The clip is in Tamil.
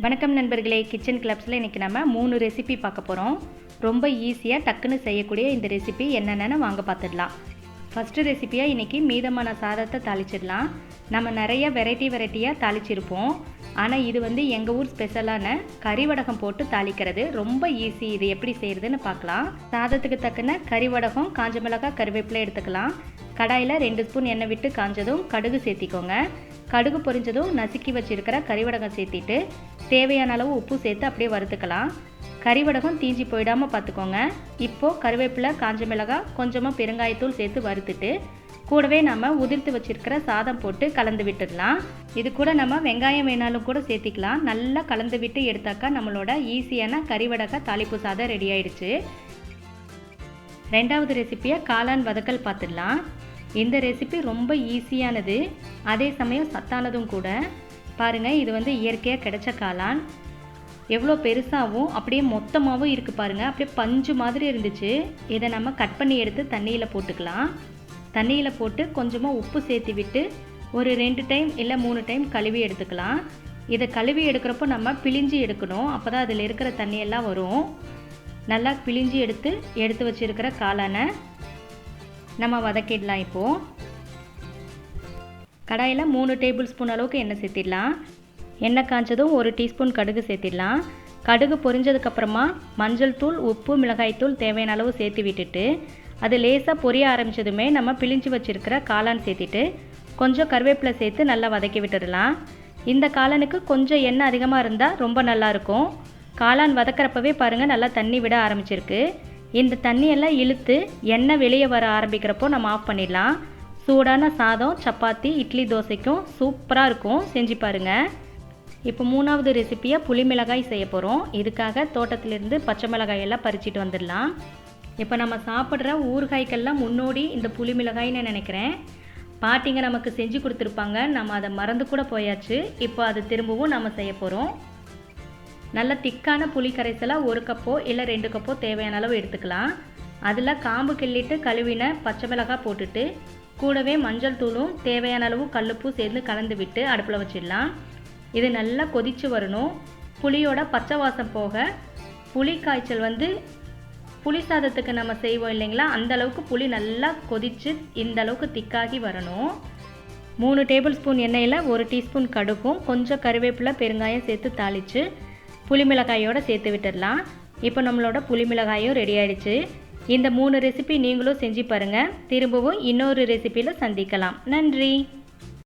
வணக்கம் நண்பர்களே, கிச்சன் கிளப்ஸில் இன்றைக்கி நம்ம 3 ரெசிபி பார்க்க போகிறோம். ரொம்ப ஈஸியாக டக்குன்னு செய்யக்கூடிய இந்த ரெசிபி என்னென்னு வாங்க பார்த்துடலாம். ஃபஸ்ட்டு ரெசிபியாக இன்றைக்கி மீதமான சாதத்தை தாளிச்சிடலாம். நம்ம நிறைய வெரைட்டியாக தாளிச்சிருப்போம். ஆனால் இது எங்கள் ஊர் ஸ்பெஷலான கறி வடகம் போட்டு தாளிக்கிறது ரொம்ப ஈஸி. இது எப்படி செய்கிறதுன்னு பார்க்கலாம். சாதத்துக்கு தக்கன கறி வடகம், காஞ்ச மிளகாய், கருவேப்பிலை எடுத்துக்கலாம். கடாயில் 2 ஸ்பூன் எண்ணெய் விட்டு காஞ்சதும் கடுகு சேர்த்திக்கோங்க. கடுகு பொரிஞ்சதும் நசுக்கி வச்சுருக்கிற கறிவடகம் சேர்த்திட்டு தேவையான அளவு உப்பு சேர்த்து அப்படியே வறுத்துக்கலாம். கறிவடகம் தீஞ்சி போயிடாமல் பார்த்துக்கோங்க. இப்போது கருவேப்பிலை, காஞ்ச மிளகாய், கொஞ்சமாக பெருங்காயத்தூள் சேர்த்து வறுத்துட்டு கூடவே நம்ம உதிர்த்து வச்சுருக்கிற சாதம் போட்டு கலந்து விட்டுடலாம். இது கூட நம்ம வெங்காயம் வேணாலும் கூட சேர்த்திக்கலாம். நல்லா கலந்து விட்டு எடுத்தாக்கா நம்மளோட ஈஸியான கறிவடக தாளிப்பு சாதம் ரெடி ஆயிடுச்சு. ரெண்டாவது ரெசிபியாக காளான் வதக்கல் பார்த்துடலாம். இந்த ரெசிபி ரொம்ப ஈஸியானது, அதே சமயம் சத்தானதும் கூட. பாருங்கள், இது இயற்கையாக கிடைச்ச காளான். எவ்வளோ பெருசாகவும் அப்படியே மொத்தமாகவும் இருக்குது பாருங்கள். அப்படியே பஞ்சு மாதிரி இருந்துச்சு. இதை நம்ம கட் பண்ணி எடுத்து தண்ணியில் போட்டுக்கலாம். தண்ணியில் போட்டு கொஞ்சமாக உப்பு சேர்த்து விட்டு ஒரு 2 டைம் இல்லை 3 டைம் கழுவி எடுத்துக்கலாம். இதை கழுவி எடுக்கிறப்போ நம்ம பிழிஞ்சு எடுக்கணும். அப்போ தான் அதில் இருக்கிற தண்ணியெல்லாம் வரும். நல்லா பிழிஞ்சு எடுத்து வச்சுருக்கிற காளானை நம்ம வதக்கிடலாம். இப்போது கடாயில் 3 டேபிள் ஸ்பூன் அளவுக்கு எண்ணெய் சேர்த்திடலாம். எண்ணெய் காய்ச்சதும் 1 டீஸ்பூன் கடுகு சேர்த்திடலாம். கடுகு பொரிஞ்சதுக்கப்புறமா மஞ்சள் தூள், உப்பு, மிளகாய்த்தூள் தேவையான அளவு சேர்த்து விட்டுட்டு அது லேசாக பொரிய ஆரம்பித்ததுமே நம்ம பிழிஞ்சு வச்சுருக்கிற காளான் சேர்த்திட்டு கொஞ்சம் கருவேப்பிலை சேர்த்து நல்லா வதக்கி விட்டுடலாம். இந்த காளானுக்கு கொஞ்சம் எண்ணெய் அதிகமாக இருந்தால் ரொம்ப நல்லாயிருக்கும். காளான் வதக்கிறப்பவே பாருங்கள், நல்லா தண்ணி விட ஆரம்பிச்சிருக்கு. இந்த தண்ணியெல்லாம் இழுத்து எண்ணெய் வெளியே வர ஆரம்பிக்கிறப்போ நம்ம ஆஃப் பண்ணிடலாம். சூடான சாதம், சப்பாத்தி, இட்லி, தோசைக்கும் சூப்பராக இருக்கும். செஞ்சு பாருங்கள். இப்போ 3வது ரெசிபியாக புளி மிளகாய் செய்ய போகிறோம். இதுக்காக தோட்டத்திலிருந்து பச்சை மிளகாயெல்லாம் பறிச்சிட்டு வந்துடலாம். இப்போ நம்ம சாப்பிட்ற ஊறுகாய்க்கெல்லாம் முன்னோடி இந்த புளி மிளகாய்னு நினைக்கிறேன். பாட்டிங்க நமக்கு செஞ்சு கொடுத்துருப்பாங்க. நம்ம அதை மறந்து கூட போயாச்சு. இப்போ அது திரும்பவும் நம்ம செய்ய போகிறோம். நல்ல திக்கான புளி கரைசலாக 1 கப்போ இல்லை 2 கப்போ தேவையான அளவு எடுத்துக்கலாம். அதில் காம்பு கிள்ளிட்டு கழுவின பச்சை மிளகாய் போட்டுட்டு கூடவே மஞ்சள் தூளும் தேவையான அளவு கல்லுப்பு சேர்ந்து கலந்து விட்டு அடுப்பில் வச்சிடலாம். இது நல்லா கொதித்து வரணும். புளியோட பச்சை வாசம் போக புளி காய்ச்சல் புளி சாதத்துக்கு நம்ம செய்வோம் இல்லைங்களா, அந்த அளவுக்கு புளி நல்லா கொதித்து இந்த அளவுக்கு திக்காகி வரணும். 3 டேபிள் ஸ்பூன் எண்ணெயில் 1 டீஸ்பூன் கடுகும் கொஞ்சம் கருவேப்பிலை, பெருங்காயம் சேர்த்து தாளித்து புளி மிளகாயோடு சேர்த்து விட்டுடலாம். இப்போ நம்மளோட புளி மிளகாயும் ரெடி ஆகிடுச்சு. இந்த 3 ரெசிபி நீங்களும் செஞ்சு பாருங்கள். திரும்பவும் இன்னொரு ரெசிபியில் சந்திக்கலாம். நன்றி.